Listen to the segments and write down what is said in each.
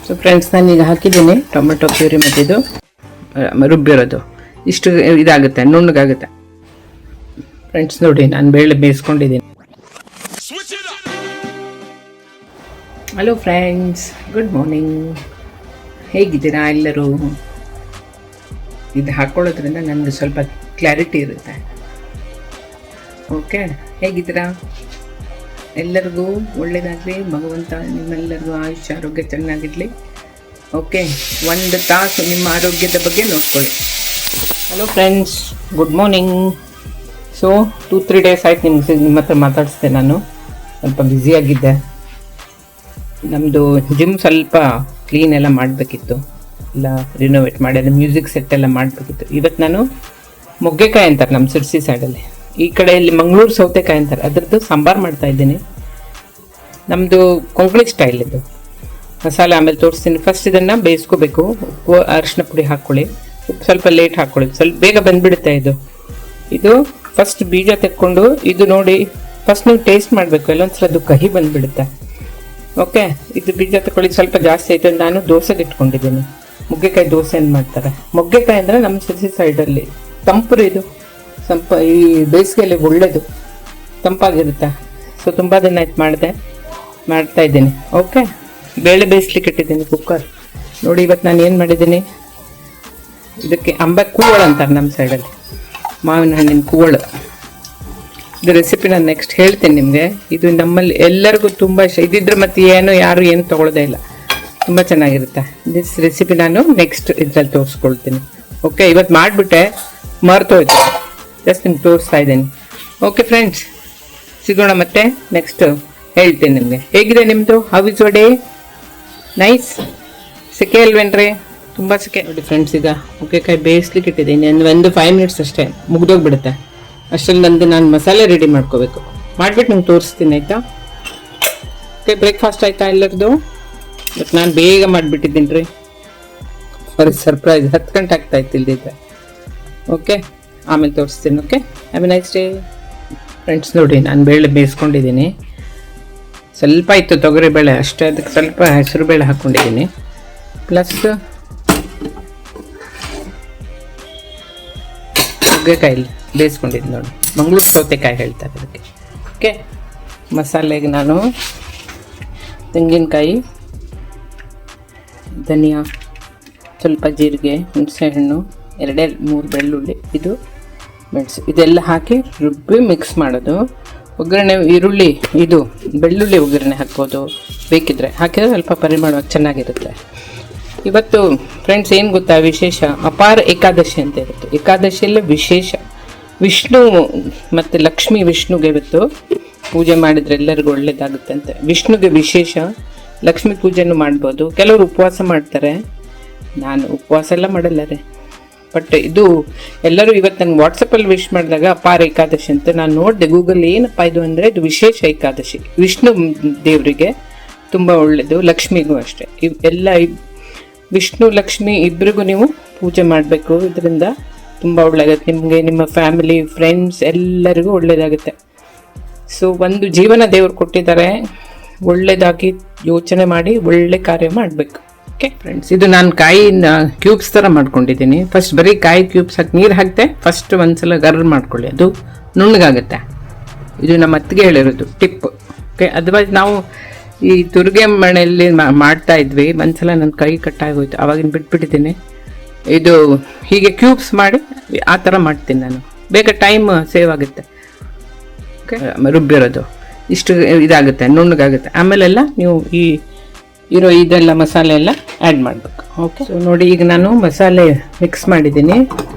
So friends, ನಾನೀಗ ಹಾಕಿದ್ದೀನಿ tomato puree ಮತ್ತು ಇದು ರುಬ್ಬಿರೋದು. ಇಷ್ಟು ಇದಾಗುತ್ತೆ, ನುಣ್ಣಗಾಗುತ್ತೆ. ಫ್ರೆಂಡ್ಸ್ ನೋಡಿ, ನಾನು ಬೇಳೆ ಬೇಯಿಸ್ಕೊಂಡಿದ್ದೀನಿ. Hello friends, good morning. ಹೇಗಿದ್ದೀರಾ ಎಲ್ಲರೂ? ಇದು ಹಾಕ್ಕೊಳ್ಳೋದ್ರಿಂದ ನನಗೆ ಸ್ವಲ್ಪ ಕ್ಲಾರಿಟಿ ಇರುತ್ತೆ. ಓಕೆ, ಹೇಗಿದ್ದೀರಾ? ಎಲ್ಲರಿಗೂ ಒಳ್ಳೆಯದಾಗಲಿ. ಭಗವಂತ ನಿಮ್ಮೆಲ್ಲರಿಗೂ ಆಯುಷ್ಯ ಆರೋಗ್ಯ ಚೆನ್ನಾಗಿರಲಿ. ಓಕೆ, 1 ತಾಸು ನಿಮ್ಮ ಆರೋಗ್ಯದ ಬಗ್ಗೆ ನೋಡ್ಕೊಳ್ಳಿ. Hello friends, good morning. So 2-3 days ಆಯ್ತು ನಿಮ್ಮ ಹತ್ರ ಮಾತಾಡಿಸ್ದೆ. ನಾನು ಸ್ವಲ್ಪ ಬ್ಯುಸಿಯಾಗಿದ್ದೆ. ನಮ್ಮದು ಜಿಮ್ ಸ್ವಲ್ಪ ಕ್ಲೀನ್ ಎಲ್ಲ ಮಾಡಬೇಕಿತ್ತು, ಎಲ್ಲ ರಿನೋವೇಟ್ ಮಾಡಿ, ಅದು ಮ್ಯೂಸಿಕ್ ಸೆಟ್ ಎಲ್ಲ ಮಾಡಬೇಕಿತ್ತು. ಇವತ್ತು ನಾನು ಮೊಗ್ಗೆಕಾಯಿ ಅಂತಾರೆ ನಮ್ಮ ಸಿರ್ಸಿ ಸೈಡಲ್ಲಿ, ಈ ಕಡೆಯಲ್ಲಿ ಮಂಗಳೂರು ಸೌತೆಕಾಯಿ ಅಂತಾರೆ, ಅದರದ್ದು ಸಾಂಬಾರು ಮಾಡ್ತಾಯಿದ್ದೀನಿ. ನಮ್ಮದು ಕೊಂಕಣಿ ಸ್ಟೈಲ್ ಇದು. ಮಸಾಲೆ ಆಮೇಲೆ ತೋರಿಸ್ತೀನಿ. ಫಸ್ಟ್ ಇದನ್ನು ಬೇಯಿಸ್ಕೋಬೇಕು. ಉಪ್ಪು ಅರಿಶಿನ ಪುಡಿ ಹಾಕ್ಕೊಳ್ಳಿ. ಉಪ್ಪು ಸ್ವಲ್ಪ ಲೇಟ್ ಹಾಕ್ಕೊಳ್ಳಿ, ಸ್ವಲ್ಪ ಬೇಗ ಬಂದುಬಿಡುತ್ತೆ ಇದು ಫಸ್ಟ್ ಬೀಜ ತೆಕ್ಕೊಂಡು ಇದು ನೋಡಿ, ಫಸ್ಟ್ ನೀವು ಟೇಸ್ಟ್ ಮಾಡಬೇಕು. ಎಲ್ಲೊಂದ್ಸಲ ಅದು ಕಹಿ ಬಂದುಬಿಡುತ್ತೆ. ಓಕೆ, ಇದು ಬೀಜ ತಗೊಳ್ಳಿ. ಸ್ವಲ್ಪ ಜಾಸ್ತಿ ಆಯಿತು. ನಾನು ದೋಸೆಗೆ ಇಟ್ಕೊಂಡಿದ್ದೀನಿ. ಮೊಗ್ಗೆಕಾಯಿ ದೋಸೆ ಏನು ಮಾಡ್ತಾರೆ. ಮೊಗ್ಗೆಕಾಯಿ ಅಂದರೆ ನಮ್ಮ ಸಿರ್ಸಿ ಸೈಡಲ್ಲಿ ತಂಪು ಇದು. ಈ ಬೇಸಿಗೆಯಲ್ಲಿ ಒಳ್ಳೆಯದು, ತಂಪಾಗಿರುತ್ತೆ. ಸೊ ತುಂಬ ದಿನ ಆಯ್ತು ಮಾಡ್ತಾಯಿದ್ದೀನಿ. ಓಕೆ, ಬೇಳೆ ಬೇಯಿಸ್ಲಿಕ್ಕೆ ಇಟ್ಟಿದ್ದೀನಿ ಕುಕ್ಕರ್. ನೋಡಿ, ಇವತ್ತು ನಾನು ಏನು ಮಾಡಿದ್ದೀನಿ, ಇದಕ್ಕೆ ಅಂಬೆ ಕೂವಳು ಅಂತಾರೆ ನಮ್ಮ ಸೈಡಲ್ಲಿ, ಮಾವಿನ ಹಣ್ಣಿನ ಕೂವಳು. ಇದು ರೆಸಿಪಿ ನಾನು ನೆಕ್ಸ್ಟ್ ಹೇಳ್ತೀನಿ ನಿಮಗೆ. ಇದು ನಮ್ಮಲ್ಲಿ ಎಲ್ಲರಿಗೂ ತುಂಬ ಇಷ್ಟ. ಇದಿದ್ರೆ ಮತ್ತೆ ಯಾರು ಏನು ತೊಗೊಳ್ಳೋದೇ ಇಲ್ಲ, ತುಂಬ ಚೆನ್ನಾಗಿರುತ್ತೆ. ದಿಸ್ ರೆಸಿಪಿ ನಾನು ನೆಕ್ಸ್ಟ್ ಇದರಲ್ಲಿ ತೋರಿಸ್ಕೊಳ್ತೀನಿ. ಓಕೆ, ಇವತ್ತು ಮಾಡಿಬಿಟ್ಟೆ, ಮರ್ತೋಯ್ತು. ಜಸ್ಟ್ ನಿಮ್ಗೆ ತೋರಿಸ್ತಾ ಇದ್ದೀನಿ. ಓಕೆ ಫ್ರೆಂಡ್ಸ್, ಸಿಗೋಣ ಮತ್ತೆ ನೆಕ್ಸ್ಟ್ ಹೇಳ್ತೀನಿ ನಿಮಗೆ. ಹೇಗಿದೆ ನಿಮ್ಮದು? How is your day? Nice. ಸೆಕೆ ಅಲ್ವೇನ್ರಿ? ತುಂಬ ಸೆಕೆ. ನೋಡಿ ಫ್ರೆಂಡ್ಸ್, ಈಗ ಮೊಗ್ಗೆಕಾಯಿ ಬೇಯಿಸ್ಲಿಕ್ಕೆ ಇಟ್ಟಿದ್ದೀನಿ. ಒಂದು 5 ಮಿನಿಟ್ಸ್ ಅಷ್ಟೇ, ಮುಗ್ದೋಗ್ಬಿಡುತ್ತೆ. ಅಷ್ಟರಲ್ಲಿ ನಾನು ಮಸಾಲೆ ರೆಡಿ ಮಾಡ್ಕೋಬೇಕು. ಮಾಡಿಬಿಟ್ಟು ನಿಮ್ಗೆ ತೋರಿಸ್ತೀನಿ, ಆಯಿತಾ? ಓಕೆ, ಬ್ರೇಕ್ಫಾಸ್ಟ್ ಆಯಿತಾ ಎಲ್ಲರದು? ಬಟ್ ನಾನು ಬೇಗ ಮಾಡಿಬಿಟ್ಟಿದ್ದೀನಿ ರೀ. ಸರ್ಪ್ರೈಸ್, 10 ಗಂಟೆ ಆಗ್ತಾಯಿತ್ತು ಇಲ್ದಿದ್ರೆ. ಓಕೆ, ಆಮೇಲೆ ತೋರಿಸ್ತೀನಿ. Okay, have a nice day. Friends ನೋಡಿ, ನಾನು ಬೇಳೆ ಬೇಯಿಸ್ಕೊಂಡಿದ್ದೀನಿ. ಸ್ವಲ್ಪ ಇತ್ತು ತೊಗರಿ ಬೇಳೆ ಅಷ್ಟೇ, ಅದಕ್ಕೆ ಸ್ವಲ್ಪ ಹೆಸರು ಬೇಳೆ ಹಾಕ್ಕೊಂಡಿದ್ದೀನಿ. ಪ್ಲಸ್ ನುಗ್ಗೆಕಾಯಿ ಬೇಯಿಸ್ಕೊಂಡಿದ್ದೀನಿ ನೋಡಿ, ಮಂಗಳೂರು ಸೌತೆಕಾಯಿ ಹೇಳ್ತಾರೆ ಅದಕ್ಕೆ. ಓಕೆ, ಮಸಾಲೆಗೆ ನಾನು ತೆಂಗಿನಕಾಯಿ, ಧನಿಯಾ, ಸ್ವಲ್ಪ ಜೀರಿಗೆ, ಹುಣಸೆಹಣ್ಣು, 2-3 ಬೆಳ್ಳುಳ್ಳಿ, ಇದು ಮೆಣಸು, ಇದೆಲ್ಲ ಹಾಕಿ ರುಬ್ಬಿ ಮಿಕ್ಸ್ ಮಾಡೋದು. ಒಗ್ಗರಣೆ ಈರುಳ್ಳಿ, ಇದು ಬೆಳ್ಳುಳ್ಳಿ ಒಗ್ಗರಣೆ ಹಾಕ್ಬೋದು ಬೇಕಿದ್ರೆ, ಹಾಕಿದ್ರೆ ಸ್ವಲ್ಪ ಪರಿಮಳವಾಗಿ ಚೆನ್ನಾಗಿರುತ್ತೆ. ಇವತ್ತು ಫ್ರೆಂಡ್ಸ್ ಏನು ಗೊತ್ತಾ ವಿಶೇಷ? ಅಪಾರ ಏಕಾದಶಿ ಅಂತ ಇರುತ್ತೆ. ಏಕಾದಶಿಯಲ್ಲೇ ವಿಶೇಷ. ವಿಷ್ಣು ಮತ್ತು ಲಕ್ಷ್ಮಿ, ವಿಷ್ಣುಗೆ ಇವತ್ತು ಪೂಜೆ ಮಾಡಿದರೆ ಎಲ್ಲರಿಗೂ ಒಳ್ಳೇದಾಗುತ್ತೆ ಅಂತ. ವಿಷ್ಣುಗೆ ವಿಶೇಷ, ಲಕ್ಷ್ಮಿ ಪೂಜೆನೂ ಮಾಡ್ಬೋದು. ಕೆಲವರು ಉಪವಾಸ ಮಾಡ್ತಾರೆ, ನಾನು ಉಪವಾಸ ಎಲ್ಲ ಮಾಡಲ್ಲ ರೀ. ಬಟ್ ಇದು ಎಲ್ಲರೂ ಇವತ್ತು ನನಗೆ ವಾಟ್ಸಪ್ಪಲ್ಲಿ ವಿಶ್ ಮಾಡಿದಾಗ ಅಪಾರ ಏಕಾದಶಿ ಅಂತ ನಾನು ನೋಡಿದೆ ಗೂಗಲ್. ಏನಪ್ಪ ಇದು ಅಂದರೆ ಇದು ವಿಶೇಷ ಏಕಾದಶಿ, ವಿಷ್ಣು ದೇವರಿಗೆ ತುಂಬ ಒಳ್ಳೆಯದು, ಲಕ್ಷ್ಮಿಗೂ ಅಷ್ಟೇ. ಎಲ್ಲ ವಿಷ್ಣು ಲಕ್ಷ್ಮಿ ಇಬ್ಬರಿಗೂ ನೀವು ಪೂಜೆ ಮಾಡಬೇಕು. ಇದರಿಂದ ತುಂಬ ಒಳ್ಳೆಯದಾಗುತ್ತೆ ನಿಮಗೆ, ನಿಮ್ಮ ಫ್ಯಾಮಿಲಿ, ಫ್ರೆಂಡ್ಸ್ ಎಲ್ಲರಿಗೂ ಒಳ್ಳೆಯದಾಗುತ್ತೆ. ಸೊ ಒಂದು ಜೀವನ ದೇವರು ಕೊಟ್ಟಿದ್ದಾರೆ, ಒಳ್ಳೆಯದಾಗಿ ಯೋಚನೆ ಮಾಡಿ ಒಳ್ಳೆ ಕಾರ್ಯ ಮಾಡಬೇಕು. ಓಕೆ ಫ್ರೆಂಡ್ಸ್, ಇದು ನಾನು ಕಾಯಿನ ಕ್ಯೂಬ್ಸ್ ಥರ ಮಾಡ್ಕೊಂಡಿದ್ದೀನಿ. ಫಸ್ಟ್ ಬರೀ ಕಾಯಿ ಕ್ಯೂಬ್ಸ್ ಹಾಕಿ ನೀರು ಹಾಕ್ತೆ. ಫಸ್ಟ್ ಒಂದ್ಸಲ ಗರ್ರ್ ಮಾಡ್ಕೊಳ್ಳಿ, ಅದು ನುಣ್ಣಗಾಗುತ್ತೆ. ಇದು ನಮ್ಮ ಅತ್ತಿಗೆ ಹೇಳಿರೋದು ಟಿಪ್. ಓಕೆ, ಅದರ್ವೈಸ್ ನಾವು ಈ ತುರ್ಗೆ ಮನೆಯಲ್ಲಿ ಮಾಡ್ತಾ ಇದ್ವಿ. ಒಂದ್ಸಲ ನನ್ನ ಕೈ ಕಟ್ಟಾಗೋಯ್ತು, ಅವಾಗಿನ ಬಿಟ್ಬಿಟ್ಟಿದ್ದೀನಿ. ಇದು ಹೀಗೆ ಕ್ಯೂಬ್ಸ್ ಮಾಡಿ ಆ ಥರ ಮಾಡ್ತೀನಿ ನಾನು, ಬೇಗ ಟೈಮ್ ಸೇವ್ ಆಗುತ್ತೆ. ಓಕೆ, ರುಬ್ಬಿರೋದು ಇಷ್ಟು ಇದಾಗುತ್ತೆ, ನುಣ್ಣಗಾಗುತ್ತೆ. ಆಮೇಲೆಲ್ಲ ನೀವು ಇದೆಲ್ಲ ಮಸಾಲೆ ಎಲ್ಲ ಆ್ಯಡ್ ಮಾಡಬೇಕು. ಓಕೆ, ಸೊ ನೋಡಿ, ಈಗ ನಾನು ಮಸಾಲೆ ಮಿಕ್ಸ್ ಮಾಡಿದ್ದೀನಿ,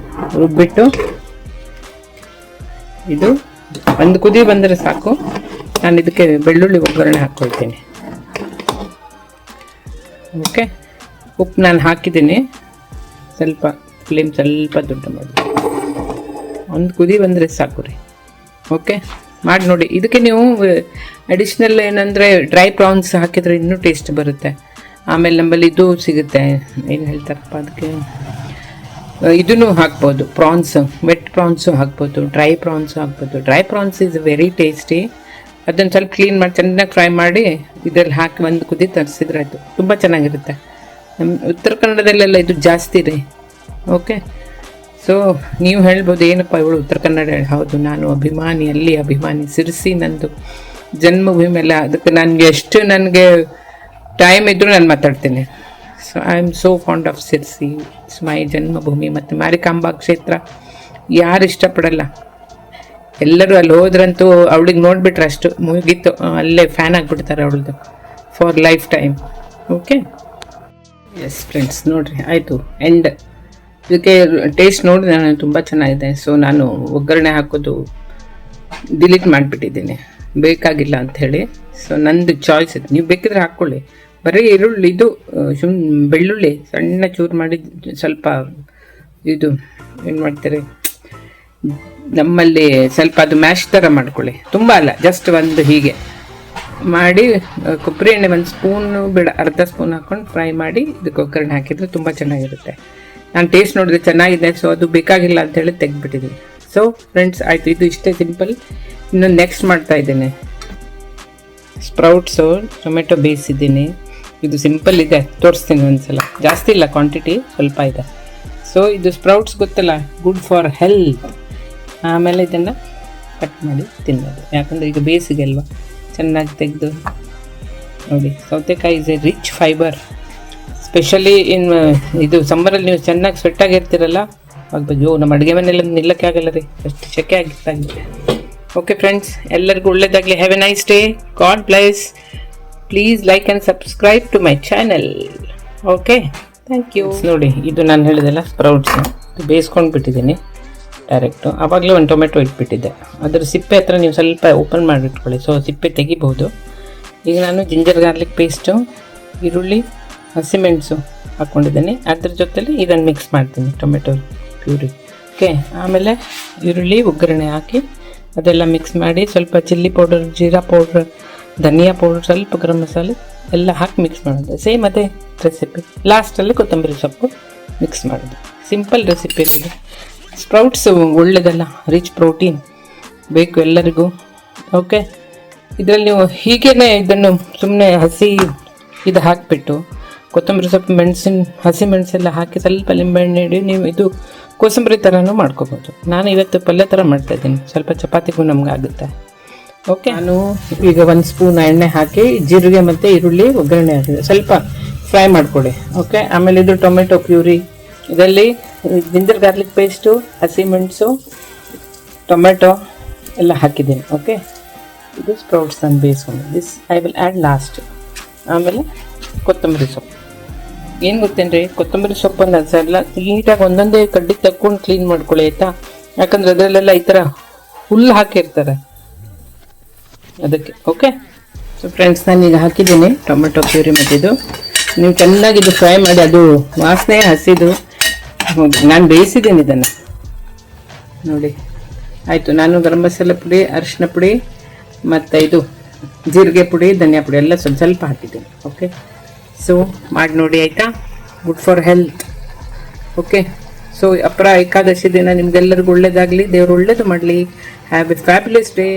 ರುಬ್ಬಿಟ್ಟು. ಇದು ಒಂದು ಕುದಿ ಬಂದರೆ ಸಾಕು. ನಾನು ಇದಕ್ಕೆ ಬೆಳ್ಳುಳ್ಳಿ ಒಗ್ಗರಣೆ ಹಾಕ್ಕೊಳ್ತೀನಿ. ಓಕೆ, ಉಪ್ಪು ನಾನು ಹಾಕಿದ್ದೀನಿ. ಸ್ವಲ್ಪ ಫ್ಲೇಮ್ ಸ್ವಲ್ಪ ದೊಡ್ಡ ಮಾಡಿ, ಒಂದು ಕುದಿ ಬಂದರೆ ಸಾಕು ರೀ. ಓಕೆ, ಮಾಡಿ ನೋಡಿ. ಇದಕ್ಕೆ ನೀವು ಅಡಿಷ್ನಲ್ ಏನಂದರೆ ಡ್ರೈ ಪ್ರಾನ್ಸ್ ಹಾಕಿದರೆ ಇನ್ನೂ ಟೇಸ್ಟ್ ಬರುತ್ತೆ. ಆಮೇಲೆ ನಮ್ಮಲ್ಲಿ ಇದು ಸಿಗುತ್ತೆ, ಏನು ಹೇಳ್ತಾರಪ್ಪ ಅದಕ್ಕೆ, ಇದನ್ನು ಹಾಕ್ಬೋದು, ಪ್ರಾನ್ಸ್, ವೆಟ್ ಪ್ರಾನ್ಸು ಹಾಕ್ಬೋದು, ಡ್ರೈ ಪ್ರಾನ್ಸು ಹಾಕ್ಬೋದು. Dry prawns is very tasty. ಅದನ್ನು ಸ್ವಲ್ಪ ಕ್ಲೀನ್ ಮಾಡಿ ಚೆನ್ನಾಗಿ ಫ್ರೈ ಮಾಡಿ ಇದರಲ್ಲಿ ಹಾಕಿ ಒಂದು ಕುದಿ ತರಿಸಿದ್ರೆ ಆಯಿತು, ತುಂಬ ಚೆನ್ನಾಗಿರುತ್ತೆ. ನಮ್ಮ ಉತ್ತರ ಕನ್ನಡದಲ್ಲೆಲ್ಲ ಇದು ಜಾಸ್ತಿ ರೀ. ಓಕೆ, ಸೊ ನೀವು ಹೇಳ್ಬೋದು ಏನಪ್ಪ ಇವಳು ಉತ್ತರ ಕನ್ನಡ. ಹೌದು, ನಾನು ಅಭಿಮಾನಿ, ಅಲ್ಲಿ ಅಭಿಮಾನಿ. ಸಿರ್ಸಿ ನಂದು ಜನ್ಮಭೂಮಿ ಎಲ್ಲ. ಅದಕ್ಕೆ ನನಗೆ ಟೈಮ್ ಇದ್ದರೂ ನಾನು ಮಾತಾಡ್ತೀನಿ. So I am so fond of Sirsi. It's my ಜನ್ಮಭೂಮಿ. ಮತ್ತು ಮಾರಿಕಾಂಬಾ ಕ್ಷೇತ್ರ ಯಾರು ಇಷ್ಟಪಡಲ್ಲ? ಎಲ್ಲರೂ ಅಲ್ಲಿ ಹೋದ್ರಂತೂ ಅವಳಿಗೆ ನೋಡಿಬಿಟ್ರೆ ಅಷ್ಟು ಮುಗೀತು, ಅಲ್ಲೇ ಫ್ಯಾನ್ ಆಗಿಬಿಡ್ತಾರೆ ಅವಳದು for life time. Okay, S friends, ನೋಡಿರಿ ಆಯಿತು ಎಂಡ್. ಇದಕ್ಕೆ ಟೇಸ್ಟ್ ನೋಡಿದೆ ನಾನು, ತುಂಬ ಚೆನ್ನಾಗಿದೆ. ಸೊ ನಾನು ಒಗ್ಗರಣೆ ಹಾಕೋದು ಡಿಲೀಟ್ ಮಾಡಿಬಿಟ್ಟಿದ್ದೀನಿ, ಬೇಕಾಗಿಲ್ಲ ಅಂಥೇಳಿ. ಸೊ ನಂದು ಚಾಯ್ಸ್ ಇದು. ನೀವು ಬೇಕಿದ್ರೆ ಹಾಕ್ಕೊಳ್ಳಿ. ಬರೀ ಈರುಳ್ಳಿ, ಇದು ಬೆಳ್ಳುಳ್ಳಿ ಸಣ್ಣ ಚೂರು ಮಾಡಿ, ಸ್ವಲ್ಪ ಇದು ಏನು ಮಾಡ್ತಾರೆ ನಮ್ಮಲ್ಲಿ, ಸ್ವಲ್ಪ ಅದು ಮ್ಯಾಶ್ ಥರ ಮಾಡ್ಕೊಳ್ಳಿ. ತುಂಬ ಅಲ್ಲ, ಜಸ್ಟ್ ಒಂದು ಹೀಗೆ ಮಾಡಿ ಕೊಬ್ಬರಿ ಎಣ್ಣೆ ಒಂದು ಸ್ಪೂನು ಅರ್ಧ ಸ್ಪೂನ್ ಹಾಕ್ಕೊಂಡು ಫ್ರೈ ಮಾಡಿ ಇದಕ್ಕೆ ಒಗ್ಗರಣೆ ಹಾಕಿದರೆ ತುಂಬ ಚೆನ್ನಾಗಿರುತ್ತೆ. ನಾನು ಟೇಸ್ಟ್ ನೋಡಿದ್ರೆ ಚೆನ್ನಾಗಿದೆ, ಸೊ ಅದು ಬೇಕಾಗಿಲ್ಲ ಅಂತೇಳಿ ತೆಗೆದ್ಬಿಟ್ಟಿದ್ದೀನಿ. ಸೊ ಫ್ರೆಂಡ್ಸ್ ಆಯಿತು, ಇದು ಇಷ್ಟೇ ಸಿಂಪಲ್. ಇನ್ನೊಂದು ನೆಕ್ಸ್ಟ್ ಮಾಡ್ತಾ ಇದ್ದೇನೆ. ಸ್ಪ್ರೌಟ್ಸು ಟೊಮೆಟೊ ಬೇಯಿಸಿದ್ದೀನಿ. ಇದು ಸಿಂಪಲ್ ಇದೆ, ತೋರಿಸ್ತೀನಿ ಒಂದ್ಸಲ. ಜಾಸ್ತಿ ಇಲ್ಲ, ಕ್ವಾಂಟಿಟಿ ಸ್ವಲ್ಪ ಇದೆ. ಸೊ ಇದು ಸ್ಪ್ರೌಟ್ಸ್ ಗೊತ್ತಲ್ಲ, ಗುಡ್ ಫಾರ್ ಹೆಲ್ತ್. ಆಮೇಲೆ ಇದನ್ನು ಕಟ್ ಮಾಡಿ ತಿನ್ನೋದು, ಯಾಕಂದರೆ ಈಗ ಬೇಸಿಗೆ ಅಲ್ವಾ, ಚೆನ್ನಾಗಿ ತೆಗೆದು ನೋಡಿ. ಸೌತೆಕಾಯಿ is A rich fibre, specially ಇದು ಸಮ್ಮರಲ್ಲಿ ನೀವು ಚೆನ್ನಾಗಿ ಸ್ವೆಟ್ಟಾಗಿರ್ತೀರಲ್ಲ, ಅಯ್ಯೋ ನಮ್ಮ ಅಡುಗೆ ಮನೆಯಲ್ಲಿ ನಿಲ್ಲಕ್ಕೆ ಆಗಲ್ಲ ರೀ, ಅಷ್ಟು ಶೆಕೆ ಆಗಿರ್ತಾಗಿದೆ. ಓಕೆ ಫ್ರೆಂಡ್ಸ್, ಎಲ್ಲರಿಗೂ ಒಳ್ಳೆಯದಾಗಲಿ. Have a nice day. God bless. Please like and subscribe to my channel. Okay, thank you. ನೋಡಿ, ಇದು ನಾನು ಹೇಳಿದೆಲ್ಲ ಸ್ಪ್ರೌಟ್ಸ್, ಬೇಯಿಸ್ಕೊಂಡು ಬಿಟ್ಟಿದ್ದೀನಿ ಡೈರೆಕ್ಟು. ಆವಾಗಲೇ ಒಂದು ಟೊಮೆಟೊ ಇಟ್ಬಿಟ್ಟಿದ್ದೆ, ಅದರ ಸಿಪ್ಪೆ ಹತ್ರ ನೀವು ಸ್ವಲ್ಪ ಓಪನ್ ಮಾಡಿಟ್ಕೊಳ್ಳಿ, ಸೊ ಸಿಪ್ಪೆ ತೆಗಿಬಹುದು. ಈಗ ನಾನು ಜಿಂಜರ್ ಗಾರ್ಲಿಕ್ ಪೇಸ್ಟು, ಈರುಳ್ಳಿ, ಹಸಿಮೆಣಸು ಹಾಕ್ಕೊಂಡಿದ್ದೀನಿ. ಅದ್ರ ಜೊತೆಲಿ ಇದನ್ನು ಮಿಕ್ಸ್ ಮಾಡ್ತೀನಿ, ಟೊಮೆಟೊ ಪ್ಯೂರಿ. ಓಕೆ, ಆಮೇಲೆ ಈರುಳ್ಳಿ ಒಗ್ಗರಣೆ ಹಾಕಿ ಅದೆಲ್ಲ ಮಿಕ್ಸ್ ಮಾಡಿ, ಸ್ವಲ್ಪ ಚಿಲ್ಲಿ ಪೌಡರ್, ಜೀರಾ ಪೌಡ್ರ್, ಧನಿಯಾ ಪೌಡ್ರ್, ಸ್ವಲ್ಪ ಗರಂ ಮಸಾಲೆ ಎಲ್ಲ ಹಾಕಿ ಮಿಕ್ಸ್ ಮಾಡೋದು. ಸೇಮ್ ಅದೇ ರೆಸಿಪಿ. ಲಾಸ್ಟಲ್ಲಿ ಕೊತ್ತಂಬರಿ ಸೊಪ್ಪು ಮಿಕ್ಸ್ ಮಾಡೋದು. ಸಿಂಪಲ್ ರೆಸಿಪಿ ಇದೆ. ಸ್ಪ್ರೌಟ್ಸು ಒಳ್ಳೆಯದಲ್ಲ, ರಿಚ್ ಪ್ರೋಟೀನ್ ಬೇಕು ಎಲ್ಲರಿಗೂ. ಓಕೆ, ಇದರಲ್ಲಿ ನೀವು ಹೀಗೇ ಇದನ್ನು ಸುಮ್ಮನೆ ಹಸಿ ಇದು ಹಾಕಿಬಿಟ್ಟು ಕೊತ್ತಂಬರಿ ಸೊಪ್ಪು, ಹಸಿ ಮೆಣಸೆಲ್ಲ ಹಾಕಿ ಸ್ವಲ್ಪ ಲಿಂಬೆಹಣ್ಣು ಇಡಿ, ನೀವು ಇದು ಕೋಸಂಬರಿ ಥರನೂ ಮಾಡ್ಕೋಬೋದು. ನಾನು ಇವತ್ತು ಪಲ್ಯ ಥರ ಮಾಡ್ತಾಯಿದ್ದೀನಿ, ಸ್ವಲ್ಪ ಚಪಾತಿಗೂ ನಮ್ಗೆ ಆಗುತ್ತೆ. ಓಕೆ, ನಾನು ಈಗ 1 ಸ್ಪೂನ್ ಎಣ್ಣೆ ಹಾಕಿ ಜೀರಿಗೆ ಮತ್ತು ಈರುಳ್ಳಿ ಒಗ್ಗರಣೆ ಹಾಕಿದೆ, ಸ್ವಲ್ಪ ಫ್ರೈ ಮಾಡ್ಕೊಳ್ಳಿ. ಓಕೆ, ಆಮೇಲೆ ಇದು ಟೊಮೆಟೊ ಪ್ಯೂರಿ, ಇದರಲ್ಲಿ ಜಿಂಜರ್ ಗಾರ್ಲಿಕ್ ಪೇಸ್ಟು, ಹಸಿಮೆಣಸು, ಟೊಮೆಟೊ ಎಲ್ಲ ಹಾಕಿದ್ದೀನಿ. ಓಕೆ, ಇದು ಸ್ಪ್ರೌಟ್ಸ್ ನಾನು ಬೇಯಿಸ್ಕೊಂಡು, this I will add last. ಆಮೇಲೆ ಕೊತ್ತಂಬರಿ ಸೊಪ್ಪು. ಏನು ಗೊತ್ತೇನ್ರಿ, ಕೊತ್ತಂಬರಿ ಸೊಪ್ಪನ್ನು ಅದೆಲ್ಲ ನೀಟಾಗಿ ಒಂದೊಂದೇ ಕಡ್ಡಿ ತಕ್ಕೊಂಡು ಕ್ಲೀನ್ ಮಾಡ್ಕೊಳ್ಳಿ, ಆಯಿತಾ? ಯಾಕಂದರೆ ಅದರಲ್ಲೆಲ್ಲ ಈ ಥರ ಹುಲ್ಲು ಹಾಕಿರ್ತಾರೆ ಅದಕ್ಕೆ. ಓಕೆ, ಸೊ ಫ್ರೆಂಡ್ಸ್, ನಾನೀಗ ಹಾಕಿದ್ದೀನಿ ಟೊಮೆಟೊ ಪ್ಯೂರಿ ಮತ್ತಿದು. ನೀವು ಚೆನ್ನಾಗಿ ಇದು ಫ್ರೈ ಮಾಡಿ, ಅದು ವಾಸನೆ ಹಸಿದು. ನಾನು ಬೇಯಿಸಿದ್ದೀನಿ ಇದನ್ನು ನೋಡಿ. ಆಯಿತು, ನಾನು ಗರಂ ಮಸಾಲೆ ಪುಡಿ, ಅರಿಶಿನ ಪುಡಿ ಮತ್ತು ಇದು ಜೀರಿಗೆ ಪುಡಿ, ಧನಿಯಾ ಪುಡಿ ಎಲ್ಲ ಸ್ವಲ್ಪ ಸ್ವಲ್ಪ ಹಾಕಿದ್ದೀನಿ. ಓಕೆ, ಸೊ ಮಾಡಿ ನೋಡಿ ಆಯಿತಾ? Good for health. Okay, so ಅಪರ ಏಕಾದಶಿ ದಿನ ನಿಮಗೆಲ್ಲರಿಗೂ ಒಳ್ಳೆಯದಾಗಲಿ, ದೇವರು ಒಳ್ಳೇದು ಮಾಡಲಿ. Have A fabulous day.